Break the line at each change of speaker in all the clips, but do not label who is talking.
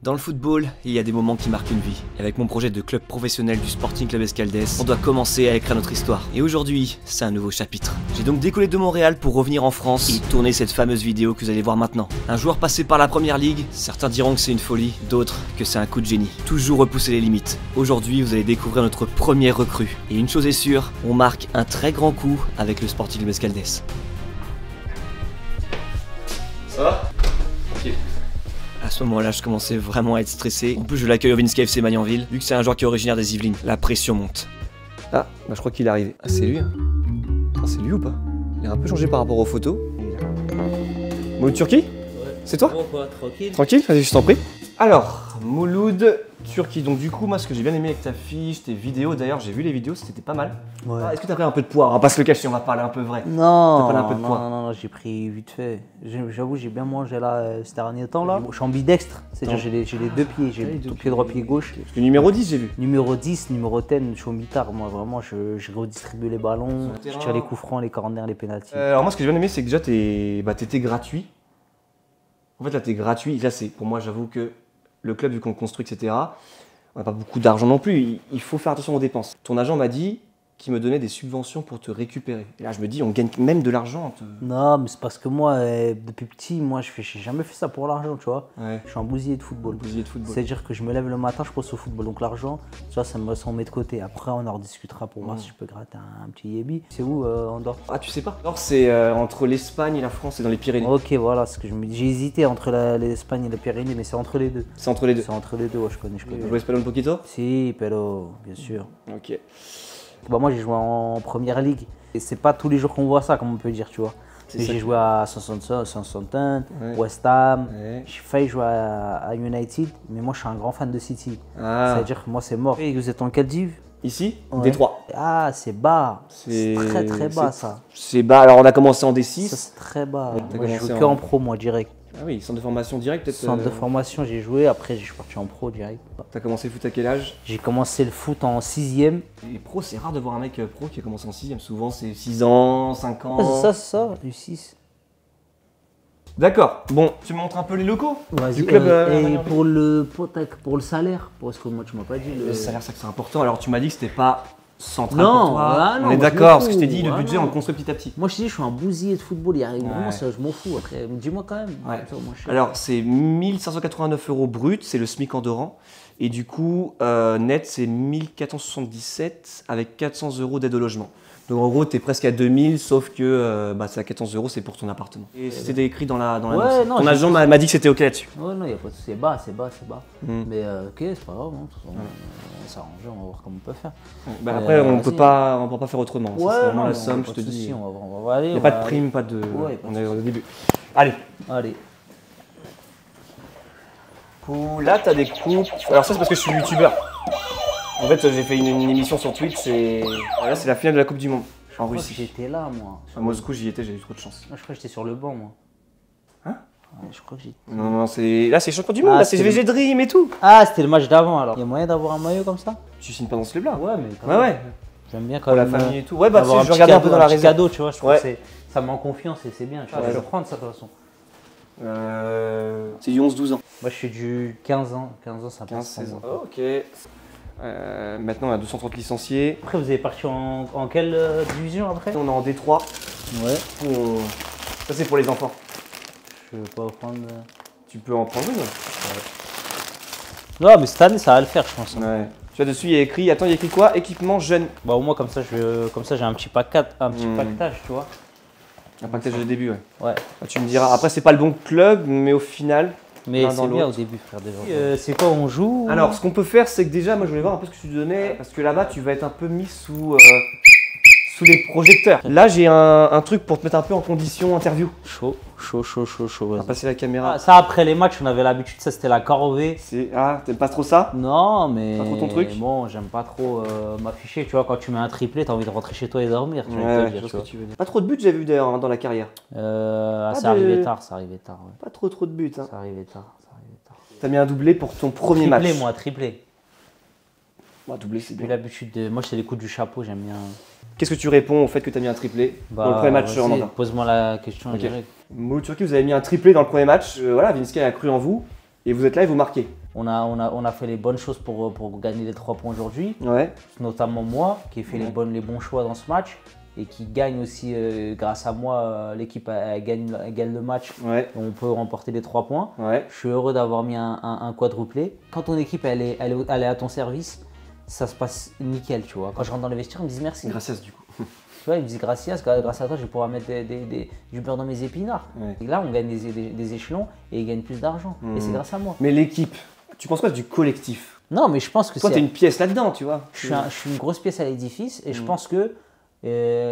Dans le football, il y a des moments qui marquent une vie. Et avec mon projet de club professionnel du Sporting Club Escaldès, on doit commencer à écrire notre histoire. Et aujourd'hui, c'est un nouveau chapitre. J'ai donc décollé de Montréal pour revenir en France et tourner cette fameuse vidéo que vous allez voir maintenant. Un joueur passé par la première ligue, certains diront que c'est une folie, d'autres que c'est un coup de génie. Toujours repousser les limites. Aujourd'hui, vous allez découvrir notre premier recrue. Et une chose est sûre, on marque un très grand coup avec le Sporting Club Escaldès. Ça va? Ok. À ce moment-là, je commençais vraiment à être stressé. En plus, je l'accueille au Vinska FC Magnanville, vu que c'est un joueur qui est originaire des Yvelines. La pression monte. Ah, bah je crois qu'il est arrivé. Ah, c'est lui, hein. Ah, c'est lui ou pas? Il a un peu changé par rapport aux photos. Mouloud Turki? Ouais. C'est toi?
Bon, quoi, tranquille.
Tranquille, vas-y, je t'en prie. Alors, Mouloud Turki. Donc, du coup, moi, ce que j'ai bien aimé avec ta fiche, tes vidéos, d'ailleurs, j'ai vu les vidéos, c'était pas mal.
Ouais.
Ah, est-ce que t'as pris un peu de poids? On va pas se le cacher, on va parler un peu vrai.
Non,
T'as pris un peu de poids?
non, j'ai pris vite fait. J'avoue, j'ai bien mangé là ces derniers temps là. Je suis ambidextre, c'est-à-dire j'ai les deux pieds, j'ai le pied droit, pied gauche.
Parce que numéro 10, j'ai vu.
Numéro 10, numéro 10, je suis au mitard, moi vraiment, je redistribue les ballons, je tire les coups francs, les corners, les pénaltys.
Alors moi, ce que j'ai bien aimé, c'est que déjà, t'étais gratuit. En fait, là, t'es gratuit. Là, c'est pour moi, j'avoue que le club, vu qu'on le construit, etc., on n'a pas beaucoup d'argent non plus. Il faut faire attention aux dépenses. Ton agent m'a dit qu'il me donnait des subventions pour te récupérer. Et là, je me dis, on gagne même de l'argent.
Non, mais c'est parce que moi, depuis petit, moi, j'ai jamais fait ça pour l'argent, tu vois.
Ouais.
Je suis un bousillé de football. C'est-à-dire que je me lève le matin, je pense au football. Donc l'argent, tu vois, ça me met de côté. Après, on en rediscutera pour voir si je peux gratter un petit yébi. C'est où, Andorre?
Ah, tu sais pas? Andorre, c'est entre l'Espagne et la France, c'est dans les Pyrénées.
Ok, voilà, ce que je me dis. J'ai hésité entre l'Espagne et les Pyrénées, mais c'est entre les deux.
C'est entre les deux.
C'est entre les deux, ouais, je connais.
Tu joues espagnol un poquito?
Si, pero, bien sûr.
Ok.
Bah, moi, j'ai joué en première ligue. Et c'est pas tous les jours qu'on voit ça, comme on peut dire, tu vois. J'ai joué à Southampton,
ouais.
West Ham,
Ouais.
j'ai failli jouer à United, mais moi je suis un grand fan de City.
Ah.
C'est-à-dire que moi c'est mort. Et vous êtes en quelle div?
Ici,
Ouais.
Détroit.
Ah, c'est bas. C'est très très bas ça.
C'est bas. Alors on a commencé en D6.
Ça c'est très bas.
Ouais,
Moi j'ai joué que en pro, moi direct.
Ah oui, centre de formation direct peut-être.
Centre de formation, j'ai joué, après je suis parti en pro direct.
T'as commencé le foot à quel âge?
J'ai commencé le foot en 6ème.
Les pros, c'est rare de voir un mec pro qui a commencé en 6ème. Souvent c'est 6 ans, 5 ans.
Ah, c'est ça, du 6.
D'accord. Bon, tu me montres un peu les locaux
Vas-y.
du club.
Et pour le salaire, parce que moi tu m'as pas dit
Le salaire, c'est important. Alors tu m'as dit que c'était pas central
Non,
pour toi.
ah non,
on est
moi, je
d'accord,
m'en
parce que je t'ai
fous.
dit, le
Ah
budget,
non.
on le construit petit à petit.
Moi je te dis, je suis un bousillé de football, il arrive vraiment
Ouais.
ça, je m'en fous après. Dis-moi quand même.
Ouais.
Comme ça, moi, je sais.
Alors c'est 1589 € brut, c'est le SMIC andorran. Et du coup, net, c'est 1477 avec 400 € d'aide au logement. Donc en gros, tu es presque à 2000, sauf que c'est à 400 €, c'est pour ton appartement. Et c'était écrit dans la
Ouais, non,
ton
j'ai
agent
vu
m'a dit que c'était OK là-dessus.
Ouais, non, y a pas de souci. C'est bas.
Mm.
Mais ok, c'est pas grave, hein. De toute façon, on va s'arranger, on va voir comment on peut faire.
Après, on
vas-y.
peut pas faire autrement. Ça, c'est vraiment la somme,
pas
je te
de souci,
dis.
on va aller.
Il n'y a
on
pas
va
de prime, pas de.
Ouais, pas de
on est au début. Allez.
aller. Allez.
Là, t'as des coupes. Alors, ça, c'est parce que je suis youtubeur. En fait, j'ai fait une émission sur Twitch et là, c'est la finale de la Coupe du Monde en
Je crois que
Russie.
j'étais là, moi.
À Moscou, j'y étais, j'ai eu trop de chance.
Moi, je crois que j'étais sur le banc, moi.
Hein?
Ouais, je crois que j'étais.
Non, là, c'est champion du monde,
Ah,
là, c'est
c'est
VG Dream et tout.
Ah, c'était le match d'avant alors. Il y a moyen d'avoir un maillot comme ça?
Tu signes pas dans ce club-là?
Ouais, mais quand
Ouais,
même.
ouais.
J'aime bien quand
Pour la
même.
famille et tout. Ouais, bah,
Avoir
je regardais un peu dans la
petit
réserve.
cadeau, tu vois, je trouve
Ouais.
que ça me met en confiance et c'est bien. Tu vois,
Ouais.
je vais prendre ça de toute façon.
C'est du 11-12 ans.
Moi, je suis du 15 ans. 15 ans, ça passe.
15-16 ans. Ok. Maintenant, on a 230 licenciés.
Après, vous avez parti en quelle division après?
On est en D3.
Ouais.
Ça, c'est pour les enfants.
Je vais pas prendre.
Tu peux en prendre une.
Non, mais cette année, ça va le faire, je pense.
Ouais. Tu vois, dessus, il y a écrit. Attends, il y a écrit quoi? Équipement jeune.
Bah, au moins, comme ça, j'ai un petit pactage, tu vois.
Un pactage de début, ouais.
Ouais.
Ah, tu me diras. Après, c'est pas le bon club, mais au final.
Mais
l'un
c'est
dans
bien au
l'autre.
début, frère, déjà. C'est quoi, on joue?
Alors, ce qu'on peut faire, c'est que déjà, moi, je voulais voir un peu ce que tu donnais, parce que là-bas, tu vas être un peu mis sous les projecteurs. Là, j'ai un truc pour te mettre un peu en condition interview.
Chaud.
On va
Vas-y.
passer la caméra.
Ah, ça, après les matchs, on avait l'habitude, ça, c'était la corvée.
T'aimes pas trop ça?
Non, mais.
Pas trop ton truc?
Bon, j'aime pas trop m'afficher. Tu vois, quand tu mets un triplé, t'as envie de rentrer chez toi et dormir. Tu vois,
Ouais,
je
je
veux te
vois
dire,
ce que
tu
tu veux dire. Pas trop de buts, j'ai vu d'ailleurs hein, dans la carrière.
vois.
Pas
C'est
de-
arrivé tard, ouais.
Pas trop de buts. Hein.
C'est arrivé tard.
T'as mis un doublé pour ton premier
Triplé,
match.
moi, triplé.
Ouais, doublé, c'est
J'ai plus
bien.
l'habitude de. Moi, c'est les coups du chapeau, j'aime bien.
Qu'est-ce que tu réponds au fait que t'as mis un triplé dans le premier match en
vas-y,
Andorre?
pose-moi la question
Ok.
direct.
Mouloud Turki, vous avez mis un triplé dans le premier match. Voilà, Vinska a cru en vous. Et vous êtes là et vous marquez.
on a fait les bonnes choses pour gagner les 3 points aujourd'hui.
Ouais.
Notamment moi, qui ai fait les bons choix dans ce match. Et qui gagne aussi, grâce à moi, l'équipe gagne le match.
Ouais.
On peut remporter les 3 points.
Ouais.
Je suis heureux d'avoir mis un quadruplé. Quand ton équipe elle est à ton service, ça se passe nickel, tu vois. Quand je rentre dans les vestiaires, ils me disent merci.
Gracias du coup.
Tu vois, ils me disent gracias, grâce à toi, je vais pouvoir mettre du beurre dans mes épinards.
Ouais.
Et là, on gagne des échelons et ils gagnent plus d'argent. Et c'est grâce à moi.
Mais l'équipe, tu penses quoi du collectif?
Non, mais je pense que
toi, t'es une pièce là-dedans, tu vois.
Je suis une grosse pièce à l'édifice et je pense que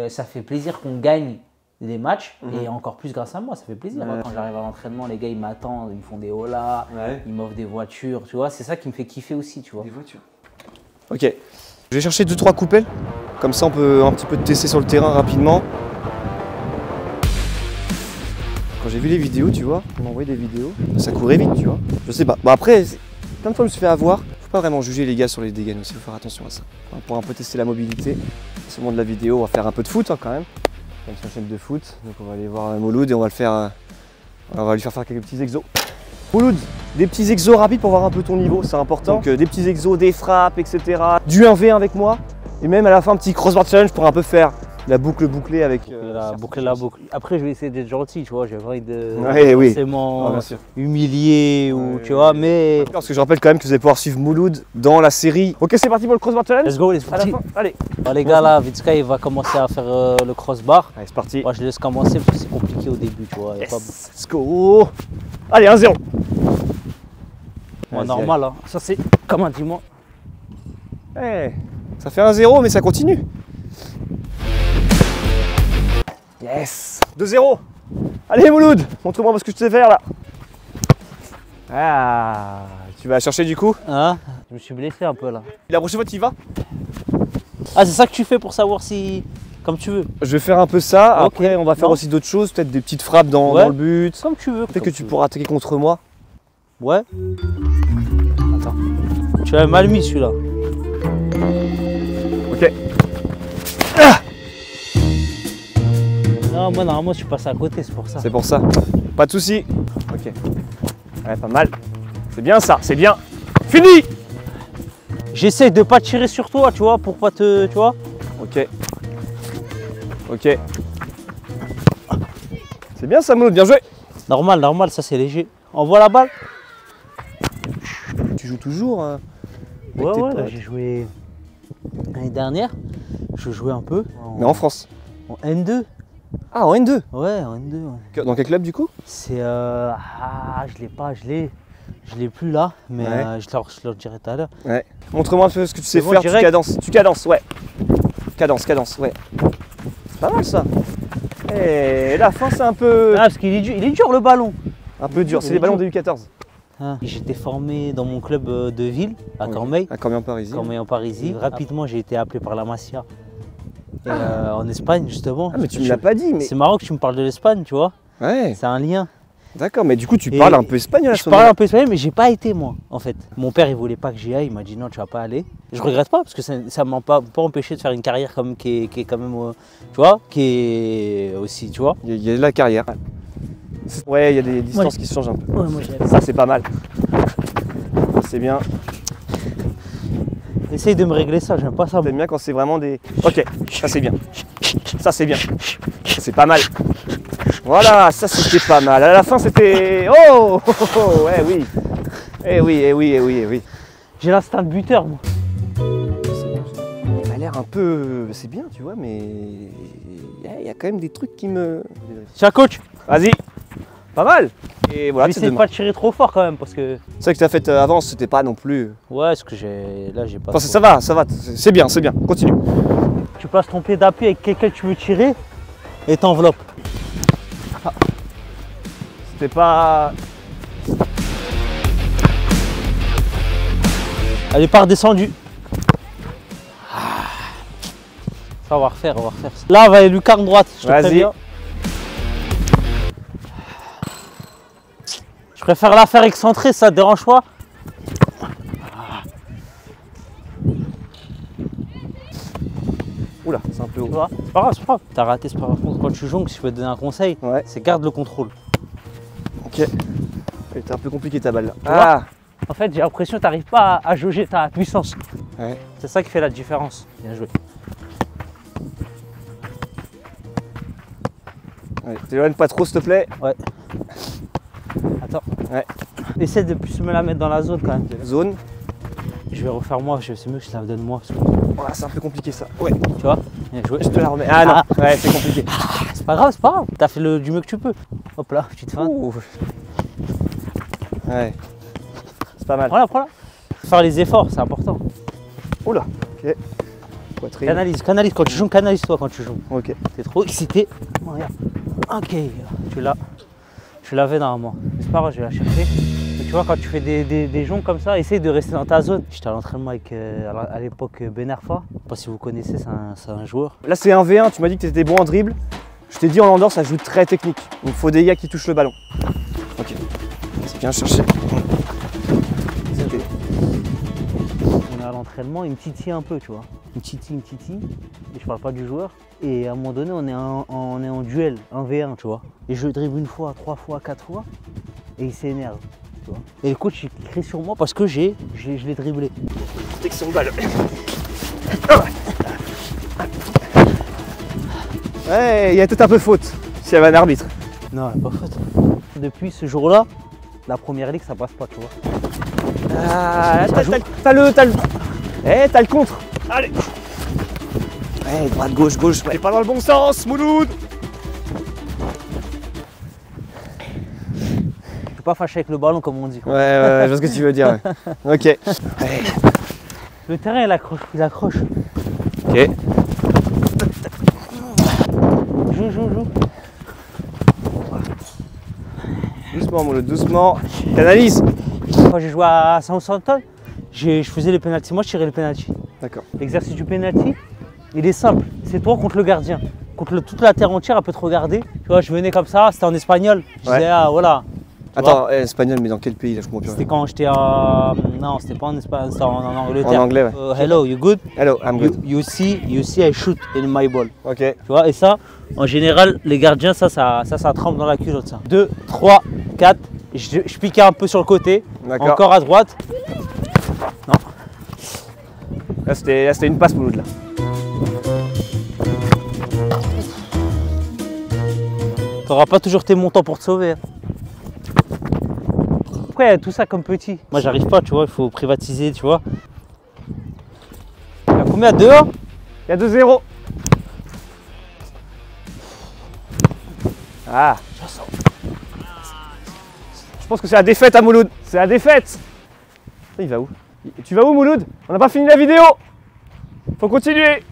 ça fait plaisir qu'on gagne des matchs et encore plus grâce à moi, ça fait plaisir.
Ouais.
Quand j'arrive à l'entraînement, les gars ils m'attendent, ils me font des holas, ils m'offrent des voitures, tu vois, c'est ça qui me fait kiffer aussi, tu vois.
Des voitures. Ok, je vais chercher 2-3 coupelles, comme ça on peut un petit peu tester sur le terrain rapidement. Quand j'ai vu les vidéos, tu vois, on m'a envoyé des vidéos, ça courait vite, tu vois. Je sais pas, bah après, plein de fois je me suis fait avoir. Faut pas vraiment juger les gars sur les dégaines aussi, faut faire attention à ça. Pour un peu tester la mobilité, c'est le moment de la vidéo, on va faire un peu de foot hein, quand même. Comme c'est une chaîne de foot, donc on va aller voir Mouloud et on va lui faire quelques petits exos. Mouloud, des petits exos rapides pour voir un peu ton niveau, c'est important. Donc des petits exos, des frappes, etc. Du 1v1 avec moi, et même à la fin un petit crossbar challenge pour un peu faire la boucle bouclée avec...
la boucle. Après je vais essayer d'être gentil, tu vois, j'ai pas envie de
forcément
humilier ou tu vois, mais...
Parce que je rappelle quand même que vous allez pouvoir suivre Mouloud dans la série. Ok, c'est parti pour le crossbar challenge.
Let's go, c'est parti.
Allez.
Alors, les gars là, Vitska il va commencer à faire le crossbar.
Allez, c'est parti.
Moi je laisse commencer parce que c'est compliqué au début, tu vois.
Yes. Let's go. Allez, 1-0.
Normal, hein. Ça c'est comme un dimanche.
Hey, ça fait 1-0 mais ça continue. Yes. 2-0. Allez Mouloud, montre-moi ce que tu sais faire là. Ah, tu vas chercher du coup.
Hein? Je me suis blessé un peu là.
La prochaine fois tu y vas.
Ah c'est ça que tu fais pour savoir si... Comme tu veux.
Je vais faire un peu ça,
Okay.
après on va faire aussi d'autres choses, peut-être des petites frappes dans le but.
Comme tu veux.
Peut-être que tu pourras attaquer contre moi.
Ouais. Attends. Tu l'as mal mis celui-là.
Ok.
Non, moi normalement je passe à côté, c'est pour ça.
C'est pour ça. Pas de soucis. Ok. Ouais, pas mal. C'est bien ça, c'est bien. Fini.
J'essaie de pas tirer sur toi, tu vois, pour pas te... Tu vois.
Ok. Ok. C'est bien ça, Mouloud, bien joué.
Normal, ça c'est léger. Envoie la balle.
Tu joues toujours avec
Ouais,
tes
là,
potes.
j'ai joué l'année dernière. Je jouais un peu.
Mais en France.
En N2.
Ah, en N2.
Ouais, en N2. Ouais.
Dans quel club du coup?
C'est... je l'ai pas, je l'ai plus là, mais je leur dirai tout à l'heure.
Ouais. Montre-moi un peu ce que tu sais
bon,
faire,
direct.
tu cadences, ouais. Cadence, ouais. C'est pas mal ça. Et la fin c'est un peu...
Ah, parce qu'il est dur le ballon.
Un peu dur, c'est les ballons des U14.
Ah. J'étais formé dans mon club de ville, à Cormeilles.
À Cormeilles-en-Parisis.
Cormeilles-en-Parisis. Rapidement, j'ai été appelé par la Masia. En Espagne, justement.
Ah, mais tu me l'as pas dit, mais...
C'est marrant que tu me parles de l'Espagne, tu vois.
Ouais.
C'est un lien.
D'accord, mais du coup tu parles un peu espagnol à ce
Je parle
moment-là.
un peu espagnol, mais j'ai pas été moi, en fait. Mon père, il voulait pas que j'y aille. Il m'a dit non, tu vas pas aller. Je regrette pas parce que ça m'a pas empêché de faire une carrière comme qui est quand même, tu vois, qui est aussi, tu vois.
Il y a de la carrière. Ouais, il y a des distances qui se changent un peu.
Ouais, moi j'aime.
Ça c'est pas mal. C'est bien.
Essaye de me régler ça, j'aime pas ça.
J'aime bien quand c'est vraiment des... Ok, ça c'est bien. Ça c'est bien. Ça c'est pas mal. Voilà, ça c'était pas mal. À la fin c'était... Oh, oh, oh, ouais, oui. Eh oui, eh oui, eh oui, eh oui.
J'ai l'instinct de buteur, moi.
Ça a l'air un peu... C'est bien, tu vois, mais... Il y a quand même des trucs qui me...
Tiens, coach.
Vas-y. Pas mal. Et voilà,
J'essaie de pas tirer trop fort quand même parce que...
C'est vrai que tu as fait avant, c'était pas non plus...
Ouais, ce que j'ai... Là, j'ai pas...
Enfin, ça va. C'est bien, continue.
Tu places ton pied d'appui avec quelqu'un que tu veux tirer et t'enveloppes.
C'était pas...
Elle est pas redescendue. Ça, on va refaire. Là, on va aller lucarne droite, je te préviens. Je préfère la faire excentrée, ça te dérange pas?
Oula, c'est un peu haut.
C'est pas grave. T'as raté, c'est pas grave. Quand tu jongles, si je peux te donner un conseil, c'est garde le contrôle.
Ok. Elle était un peu compliquée ta balle là. Ah.
En fait, j'ai l'impression que tu n'arrives pas à jauger ta puissance.
Ouais.
C'est ça qui fait la différence. Bien joué.
Ouais. T'éloignes pas trop, s'il te plaît.
Ouais. Attends.
Ouais.
Essaie de plus me la mettre dans la zone quand même.
Zone.
Je vais refaire moi, c'est mieux que je la donne moi. Parce que,
Voilà, c'est un peu compliqué ça. Ouais.
tu vois, bien joué.
Je te la remets. Ah non. Ouais, c'est compliqué.
C'est pas grave, c'est pas grave. T'as fait du mieux que tu peux. Hop là, petite feinte.
Ouh. Ouais. C'est pas mal.
Voilà, prends-la. Faire les efforts, c'est important.
Oula. Ok. Poitrine.
Canalise quand tu joues, canalise-toi quand tu joues.
Ok.
T'es trop excité. Oh, regarde. Ok, tu l'avais normalement. C'est pas grave, je vais la chercher. Mais tu vois, quand tu fais des joncs comme ça, essaye de rester dans ta zone. J'étais à l'entraînement avec à l'époque Ben Arfa. Je sais pas si vous connaissez, c'est un joueur.
Là, c'est un V1. Tu m'as dit que tu étais bon en dribble. Je t'ai dit en landor, ça joue très technique. Donc, faut des gars qui touchent le ballon. Ok. C'est bien cherché.
On est à l'entraînement, il me titille un peu, tu vois. Il me titille. Et je parle pas du joueur. Et à un moment donné, on est en duel, 1v1, tu vois. Et je dribble une fois, 3 fois, 4 fois. Et il s'énerve, tu vois. Et le coach, il crie sur moi parce que je l'ai dribblé.
Protection de balle. Ouais, il y a peut-être un peu faute s'il y avait un arbitre.
Non, pas faute. Depuis ce jour-là, la première ligue, ça passe pas, tu vois.
Ah, t'as le. Eh, t'as le contre. Allez. Ouais, droite, gauche. T'es pas dans le bon sens, Mouloud.
Je suis pas fâché avec le ballon, comme on dit, quoi.
Ouais, je vois ce que tu veux dire. Ouais. Ok. Ouais.
Le terrain, il accroche.
Ok.
Joue.
Doucement, Mouloud, doucement. Canalise.
Quand j'ai joué à Southampton, je faisais les pénaltys. Moi, je tirais les pénaltys.
D'accord.
L'exercice du penalty, il est simple. C'est toi contre le gardien. Toute la terre entière, elle peut te regarder. Tu vois, je venais comme ça, c'était en espagnol. Je disais, ah voilà.
Attends, espagnol, mais dans quel pays là? Je comprends plus.
C'était quand j'étais en. Non, c'était pas en Espagne, c'était en Angleterre.
En anglais, ouais.
Hello, you good?
Hello, I'm good.
You see, I shoot in my ball.
Ok.
Tu vois, et ça, en général, les gardiens, ça trempe dans la culotte, ça. 2, 3, 4. Je piquais un peu sur le côté.
D'accord.
Encore à droite. Non.
Là, c'était une passe, Mouloud, là.
T'auras pas toujours tes montants pour te sauver. Pourquoi il y a tout ça comme petit? Moi, j'arrive pas, tu vois, il faut privatiser, tu vois. Il y a combien? 2-1?
Il y a 2-0. Ah. Je pense que c'est la défaite à Mouloud. C'est la défaite. Il va où? Tu vas où, Mouloud? On n'a pas fini la vidéo. Faut continuer.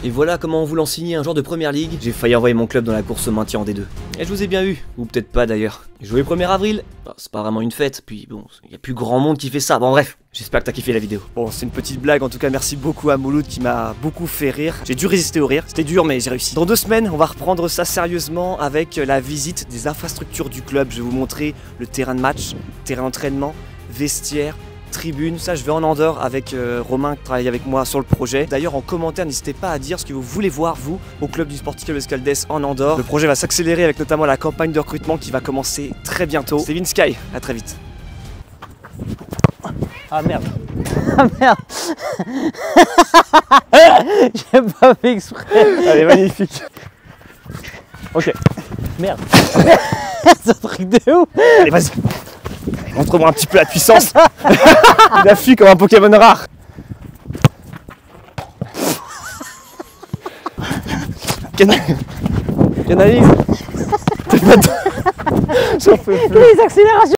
Et voilà comment on voulant signer un joueur de première ligue, j'ai failli envoyer mon club dans la course au maintien en D2. Et je vous ai bien eu, ou peut-être pas d'ailleurs. J'ai joué 1er avril, c'est pas vraiment une fête, puis bon, il y a plus grand monde qui fait ça, bon bref. J'espère que t'as kiffé la vidéo. Bon, c'est une petite blague, en tout cas merci beaucoup à Mouloud qui m'a beaucoup fait rire. J'ai dû résister au rire, c'était dur mais j'ai réussi. Dans 2 semaines, on va reprendre ça sérieusement avec la visite des infrastructures du club. Je vais vous montrer le terrain de match, terrain d'entraînement, vestiaire, tribune, ça je vais en Andorre avec Romain qui travaille avec moi sur le projet. D'ailleurs en commentaire n'hésitez pas à dire ce que vous voulez voir vous au club du Sporting Club Escaldès en Andorre. Le projet va s'accélérer avec notamment la campagne de recrutement qui va commencer très bientôt. C'est Vinsky, à très vite.
Ah merde. Ah merde. J'ai pas fait exprès.
Allez, magnifique. Ok.
Merde. C'est un truc de ouf.
Allez, vas-y. Montre-moi un petit peu la puissance. Il a fui comme un Pokémon rare. Canalise. J'en peux plus.
Les accélérations.